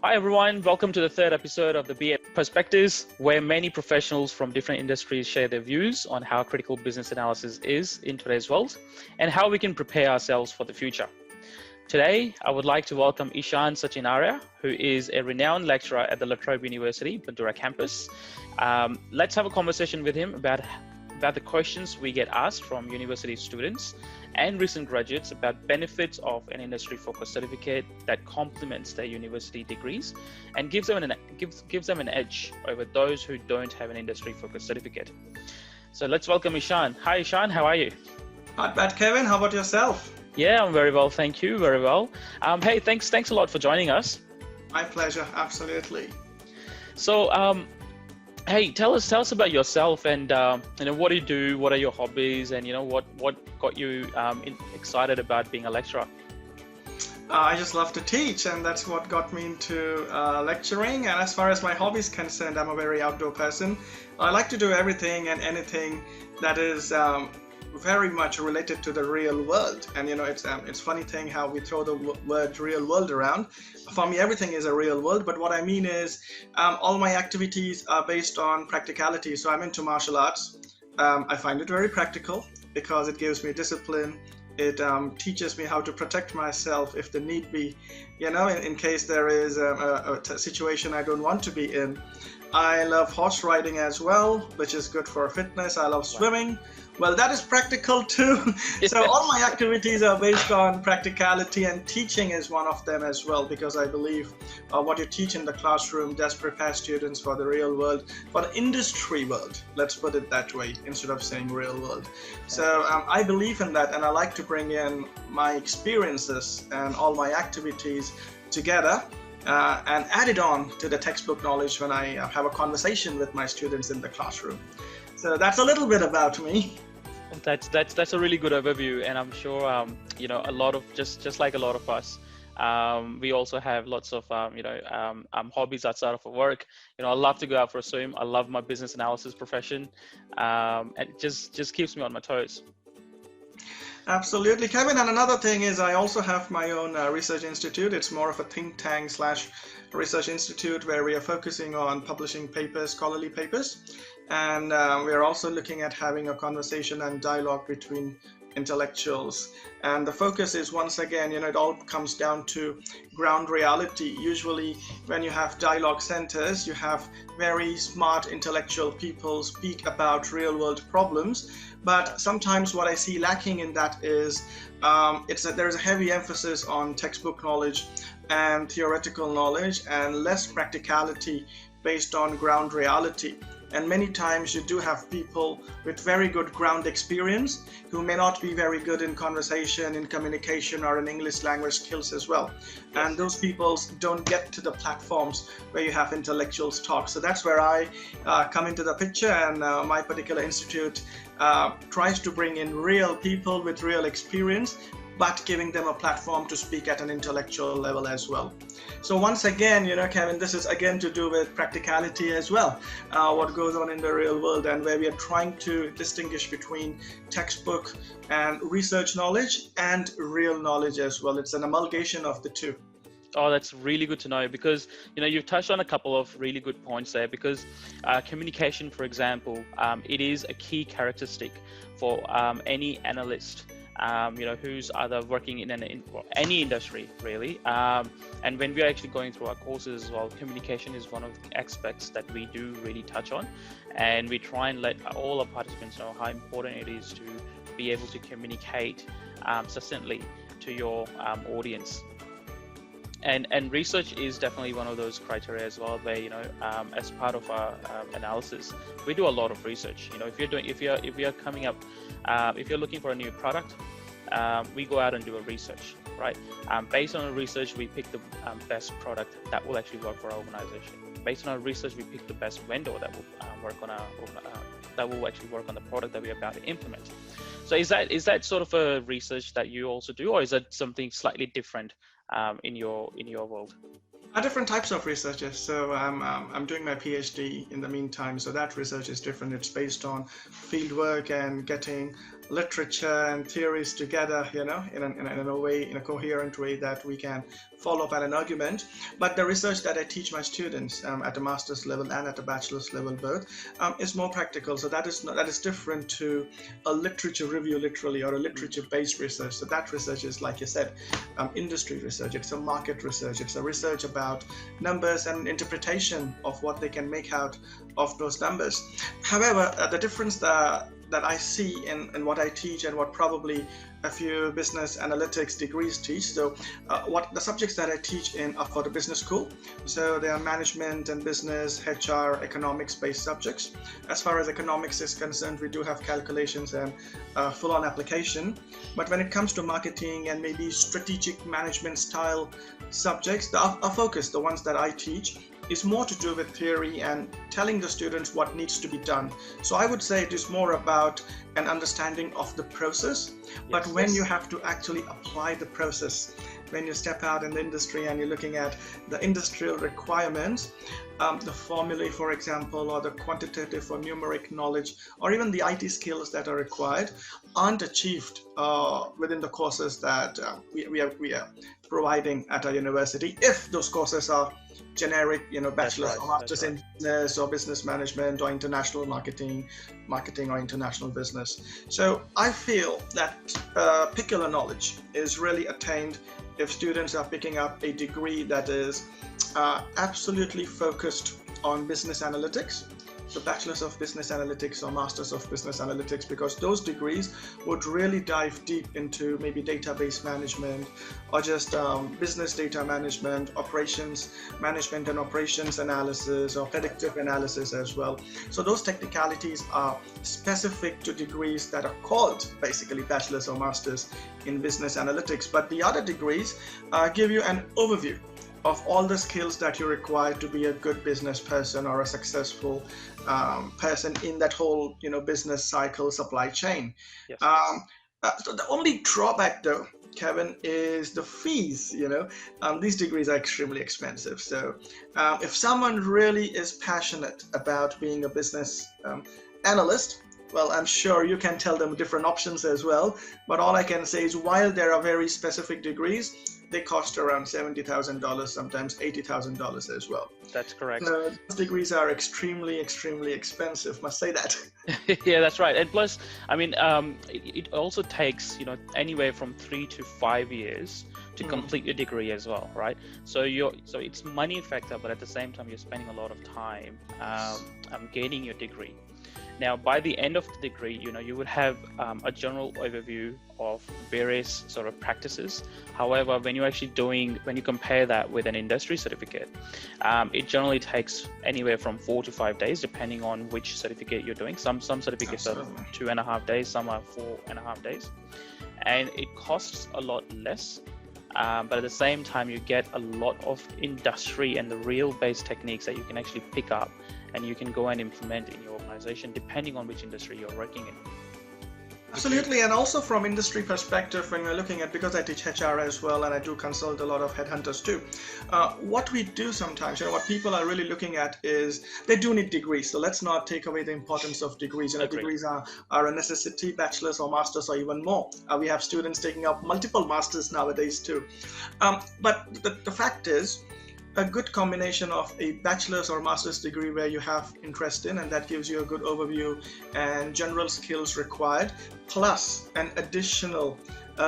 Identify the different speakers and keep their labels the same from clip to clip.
Speaker 1: Hi everyone, welcome to the third episode of the BA Perspectives, where many professionals from different industries share their views on how critical business analysis is in today's world and how we can prepare ourselves for the future. Today, I would like to welcome Eshan Arya, who is a renowned lecturer at the La Trobe University, Bandura campus. Let's have a conversation with him about the questions we get asked from university students and recent graduates about benefits of an industry-focused certificate that complements their university degrees and gives them an edge over those who don't have an industry-focused certificate. So let's welcome Eshan. Hi Eshan, how are you?
Speaker 2: Not bad, Kevin. How about yourself?
Speaker 1: Yeah, I'm very well, thank you. Very well. Hey, thanks a lot for joining us.
Speaker 2: My pleasure, absolutely.
Speaker 1: So, hey, tell us about yourself and what do you do? What are your hobbies? And what got you excited about being a lecturer?
Speaker 2: I just love to teach, and that's what got me into lecturing. And as far as my hobbies concerned, I'm a very outdoor person. I like to do everything and anything that is very much related to the real world. And it's funny thing how we throw the word real world around. For me, everything is a real world, but what I mean is all my activities are based on practicality. So I'm into martial arts. I find it very practical because it gives me discipline. It teaches me how to protect myself if the need be, in case there is a situation I don't want to be in. I love horse riding as well, which is good for fitness. I love swimming. Well, that is practical too. So all my activities are based on practicality, and teaching is one of them as well, because I believe what you teach in the classroom does prepare students for the real world, for the industry world. Let's put it that way instead of saying real world. So I believe in that, and I like to bring in my experiences and all my activities together and add it on to the textbook knowledge when I have a conversation with my students in the classroom. So that's a little bit about me.
Speaker 1: That's a really good overview, and I'm sure a lot of just like a lot of us, we also have lots of hobbies outside of our work. I love to go out for a swim. I love my business analysis profession, and it just keeps me on my toes.
Speaker 2: Absolutely, Kevin. And another thing is I also have my own research institute. It's more of a think tank / research institute where we are focusing on publishing papers, scholarly papers. And we are also looking at having a conversation and dialogue between intellectuals. And the focus is, once again, it all comes down to ground reality. Usually when you have dialogue centers, you have very smart intellectual people speak about real world problems. But sometimes what I see lacking in that is there's a heavy emphasis on textbook knowledge and theoretical knowledge and less practicality based on ground reality. And many times you do have people with very good ground experience who may not be very good in conversation, in communication, or in English language skills as well. And those people don't get to the platforms where you have intellectuals talk. So that's where I come into the picture, and my particular institute tries to bring in real people with real experience, but giving them a platform to speak at an intellectual level as well. So once again, Kevin, this is again to do with practicality as well, what goes on in the real world, and where we are trying to distinguish between textbook and research knowledge and real knowledge as well. It's an amalgamation of the two.
Speaker 1: Oh, that's really good to know, because you've touched on a couple of really good points there, because communication, for example, it is a key characteristic for any analyst who's either working in any industry really, and when we're actually going through our courses as well, communication is one of the aspects that we do really touch on, and we try and let all our participants know how important it is to be able to communicate succinctly to your audience. And research is definitely one of those criteria as well, where as part of our analysis, we do a lot of research. If you're looking for a new product, we go out and do a research, right? Based on our research, we pick the best product that will actually work for our organization. Based on our research, we pick the best vendor that will actually work on the product that we're about to implement. So is that sort of a research that you also do, or is that something slightly different in your world?
Speaker 2: Different types of researches. So I'm doing my PhD in the meantime, so that research is different. It's based on field work and getting literature and theories together, in a way, in a coherent way that we can follow up at an argument. But the research that I teach my students at a master's level and at a bachelor's level both is more practical. So that is different to a literature review, literally, or a literature-based research. So that research is, like you said, industry research. It's a market research. It's a research about numbers and interpretation of what they can make out of those numbers. However, the difference that I see in what I teach and what probably a few business analytics degrees teach. So what the subjects that I teach in are for the business school. So they are management and business, HR, economics based subjects. As far as economics is concerned, we do have calculations and full-on application. But when it comes to marketing and maybe strategic management style subjects, our focus, the ones that I teach, is more to do with theory and telling the students what needs to be done. So I would say it is more about an understanding of the process, but when you have to actually apply the process, when you step out in the industry and you're looking at the industrial requirements, the formulae, for example, or the quantitative or numeric knowledge, or even the IT skills that are required, aren't achieved within the courses that we are providing at our university, if those courses are generic, bachelor's or master's in business or business management or international marketing or international business. So I feel that particular knowledge is really attained if students are picking up a degree that is absolutely focused on business analytics. So Bachelor's of Business Analytics or Master's of Business Analytics, because those degrees would really dive deep into maybe database management or just business data management, operations management and operations analysis, or predictive analysis as well. So those technicalities are specific to degrees that are called basically Bachelor's or Master's in Business Analytics. But the other degrees give you an overview of all the skills that you require to be a good business person or a successful person in that whole, business cycle supply chain.
Speaker 1: Yes.
Speaker 2: So the only drawback, though, Kevin, is the fees. These degrees are extremely expensive. So if someone really is passionate about being a business analyst, well, I'm sure you can tell them different options as well. But all I can say is, while there are very specific degrees, they cost around $70,000, sometimes $80,000 as well.
Speaker 1: That's correct.
Speaker 2: Those degrees are extremely, extremely expensive, must say that.
Speaker 1: Yeah, that's right. And plus, I mean, it also takes, anywhere from 3 to 5 years to complete your degree as well, right? So it's money factor, but at the same time, you're spending a lot of time gaining your degree. Now, by the end of the degree, you would have a general overview of various sort of practices. However, when you compare that with an industry certificate, it generally takes anywhere from 4 to 5 days, depending on which certificate you're doing. Some certificates are 2.5 days, some are 4.5 days, and it costs a lot less. But at the same time, you get a lot of industry and the real-based techniques that you can actually pick up and you can go and implement in your organization, depending on which industry you're working in.
Speaker 2: Absolutely, and also from industry perspective, when we're looking at, because I teach HR as well, and I do consult a lot of headhunters too, what we do sometimes, what people are really looking at is they do need degrees. So let's not take away the importance of degrees. Degrees are a necessity, bachelor's or master's or even more. We have students taking up multiple masters nowadays too. But the fact is, a good combination of a bachelor's or master's degree where you have interest in, and that gives you a good overview and general skills required, plus an additional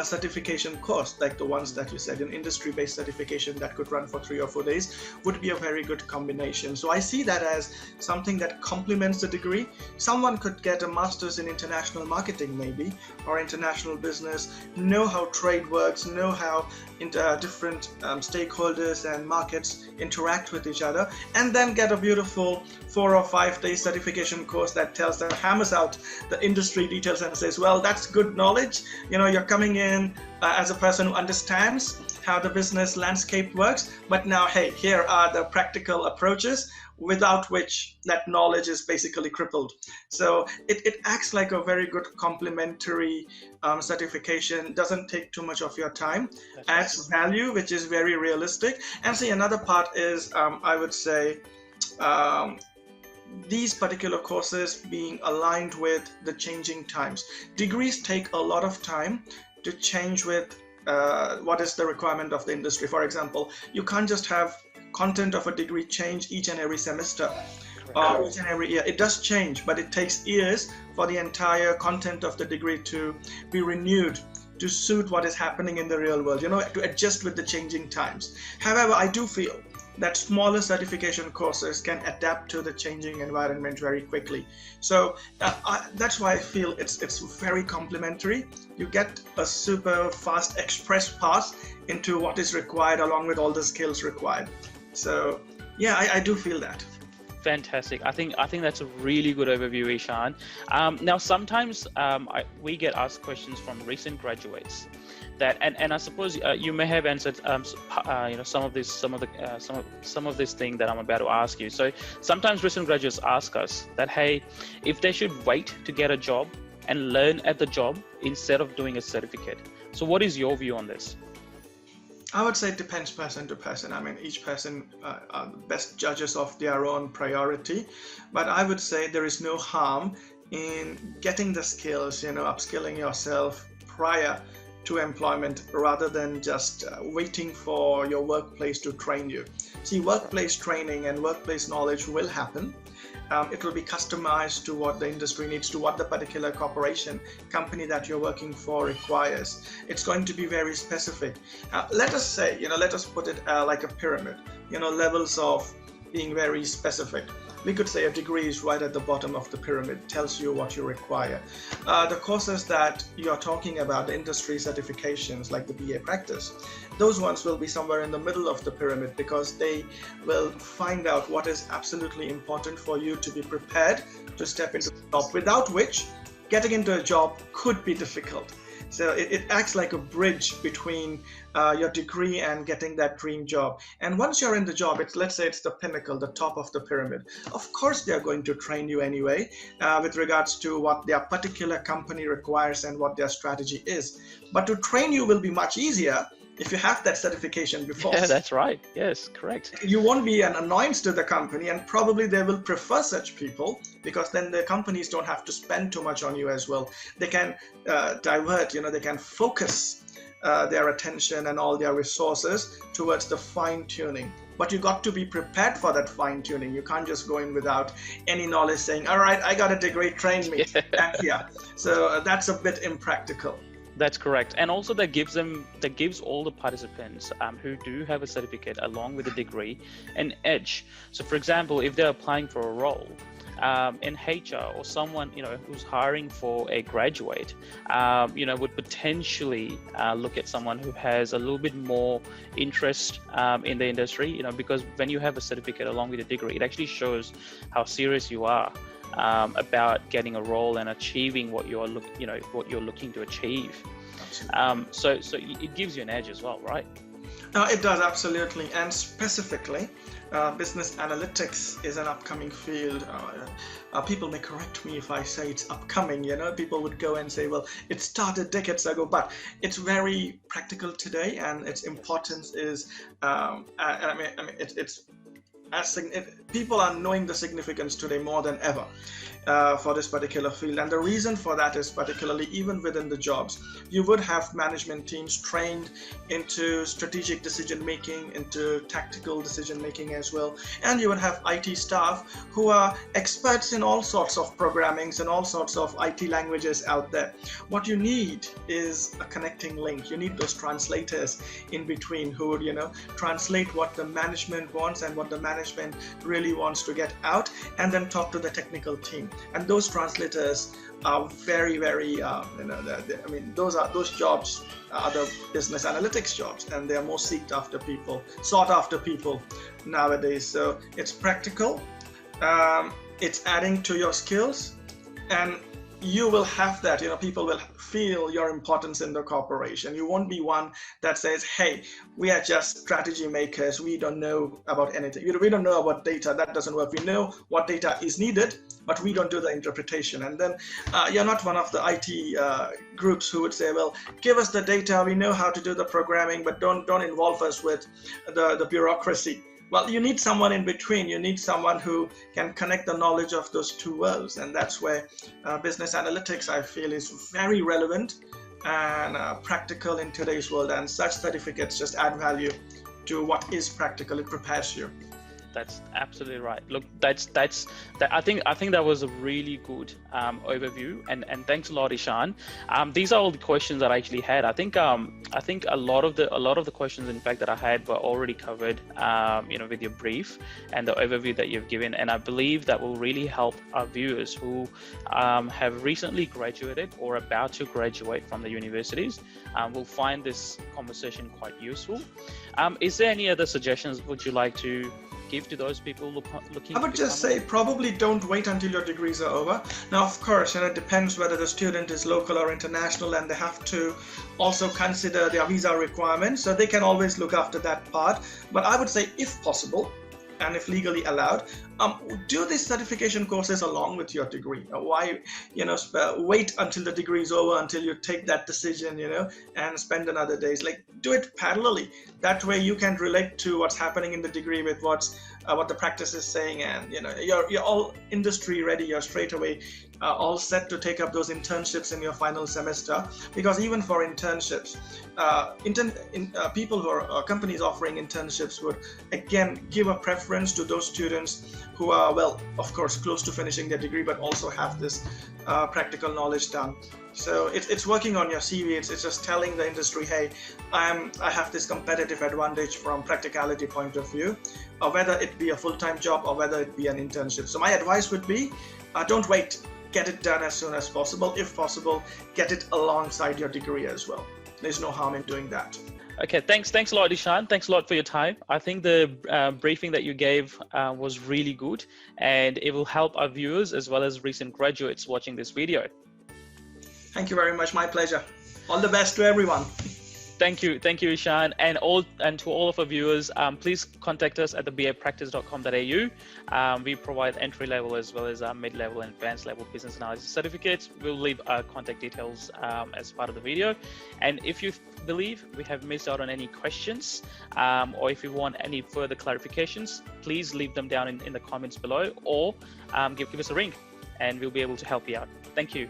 Speaker 2: certification course like the ones that you said, an industry-based certification that could run for 3 or 4 days, would be a very good combination. So I see that as something that complements the degree. Someone could get a master's in international marketing maybe, or international business, know how trade works, know how different stakeholders and markets interact with each other, and then get a beautiful 4 or 5 day certification course that tells them, hammers out the industry details and says, well, that's good knowledge. You're coming in as a person who understands how the business landscape works, but now, hey, here are the practical approaches without which that knowledge is basically crippled. So it acts like a very good complementary certification, doesn't take too much of your time, adds value, which is very realistic. And see, another part is, I would say, these particular courses being aligned with the changing times. Degrees take a lot of time to change with what is the requirement of the industry. For example, you can't just have content of a degree change each and every semester or each and every year. It does change, but it takes years for the entire content of the degree to be renewed to suit what is happening in the real world, to adjust with the changing times. However, I do feel that smaller certification courses can adapt to the changing environment very quickly. So that's why I feel it's very complementary. You get a super fast express pass into what is required along with all the skills required. So yeah, I do feel that.
Speaker 1: Fantastic. I think that's a really good overview, Eshan. Now, sometimes we get asked questions from recent graduates that, and I suppose you may have answered some of this thing that I'm about to ask you. So sometimes recent graduates ask us that, hey, if they should wait to get a job and learn at the job instead of doing a certificate. So what is your view on this?
Speaker 2: I would say it depends person to person. I mean, each person are the best judges of their own priority. But I would say there is no harm in getting the skills, upskilling yourself prior to employment rather than just waiting for your workplace to train you. See, workplace training and workplace knowledge will happen. It will be customized to what the industry needs, to what the particular company that you're working for requires. It's going to be very specific. Let us say, let us put it like a pyramid, levels of being very specific. We could say a degree is right at the bottom of the pyramid, tells you what you require. The courses that you're talking about, the industry certifications like the BA practice, those ones will be somewhere in the middle of the pyramid because they will find out what is absolutely important for you to be prepared to step into the job, without which getting into a job could be difficult. So it acts like a bridge between your degree and getting that dream job. And once you're in the job, let's say it's the pinnacle, the top of the pyramid. Of course, they're going to train you anyway with regards to what their particular company requires and what their strategy is. But to train you will be much easier if you have that certification before.
Speaker 1: Yeah, that's right. Yes, correct.
Speaker 2: You won't be an annoyance to the company, and probably they will prefer such people because then the companies don't have to spend too much on you as well. They can divert, they can focus their attention and all their resources towards the fine tuning. But you got to be prepared for that fine tuning. You can't just go in without any knowledge saying, all right, I got a degree, train me. Yeah. So that's a bit impractical.
Speaker 1: That's correct. And also that gives all the participants who do have a certificate along with a degree an edge. So for example, if they're applying for a role in HR or someone, who's hiring for a graduate, would potentially look at someone who has a little bit more interest in the industry, because when you have a certificate along with a degree, it actually shows how serious you are about getting a role and achieving what you're looking to achieve. So it gives you an edge as well, right?
Speaker 2: It does, absolutely. And specifically, business analytics is an upcoming field. People may correct me if I say it's upcoming. People would go and say, well, it started decades ago, but it's very practical today, and its importance is people are knowing the significance today more than ever for this particular field. And the reason for that is particularly even within the jobs, you would have management teams trained into strategic decision making, into tactical decision making as well. And you would have IT staff who are experts in all sorts of programmings and all sorts of IT languages out there. What you need is a connecting link. You need those translators in between who would, translate what the management wants and what the management really wants to get out, and then talk to the technical team. And those translators are very, very, those jobs are the business analytics jobs, and they are more sought after people nowadays. So it's practical, it's adding to your skills, and you will have that, people will feel your importance in the corporation. You won't be one that says, hey, we are just strategy makers, we don't know about anything, we don't know about data, that doesn't work. We know what data is needed, but we don't do the interpretation. And then you're not one of the IT groups who would say, well, give us the data, we know how to do the programming, but don't involve us with the bureaucracy. Well, you need someone in between. You need someone who can connect the knowledge of those two worlds, and that's where business analytics, I feel, is very relevant and practical in today's world. And such certificates just add value to what is practical. It prepares you.
Speaker 1: That's absolutely right. Look, that's I think that was a really good overview, and thanks a lot, Eshan. These are all the questions that I actually had. I think a lot of the questions, in fact, that I had were already covered, with your brief and the overview that you've given, and I believe that will really help our viewers who have recently graduated or about to graduate from the universities. Will find this conversation quite useful. Is there any other suggestions would you like to give to those people looking?
Speaker 2: I would just say probably don't wait until your degrees are over. Now, of course, it depends whether the student is local or international, and they have to also consider their visa requirements, so they can always look after that part. But I would say, if possible, and if legally allowed, do these certification courses along with your degree. Why, wait until the degree is over, until you take that decision, and spend another days. Like, do it parallelly. That way you can relate to what's happening in the degree with what the practice is saying, and you're all industry ready. You're straight away all set to take up those internships in your final semester. Because even for internships, people who are companies offering internships would again give a preference to those students who are, well, of course, close to finishing their degree, but also have this practical knowledge done. So it's working on your CV. It's just telling the industry, hey, I have this competitive advantage from practicality point of view, or whether it be a full-time job or whether it be an internship. So my advice would be, don't wait. Get it done as soon as possible. If possible, get it alongside your degree as well. There's no harm in doing that.
Speaker 1: Okay, thanks a lot, Eshan. Thanks a lot for your time. I think the briefing that you gave was really good, and it will help our viewers as well as recent graduates watching this video.
Speaker 2: Thank you very much. My pleasure. All the best to everyone.
Speaker 1: Thank you, Eshan, and to all of our viewers. Please contact us at thebapractice.com.au. We provide entry-level as well as mid-level and advanced-level business analysis certificates. We'll leave our contact details as part of the video. And if you believe we have missed out on any questions, or if you want any further clarifications, please leave them down in the comments below, or give us a ring, and we'll be able to help you out. Thank you.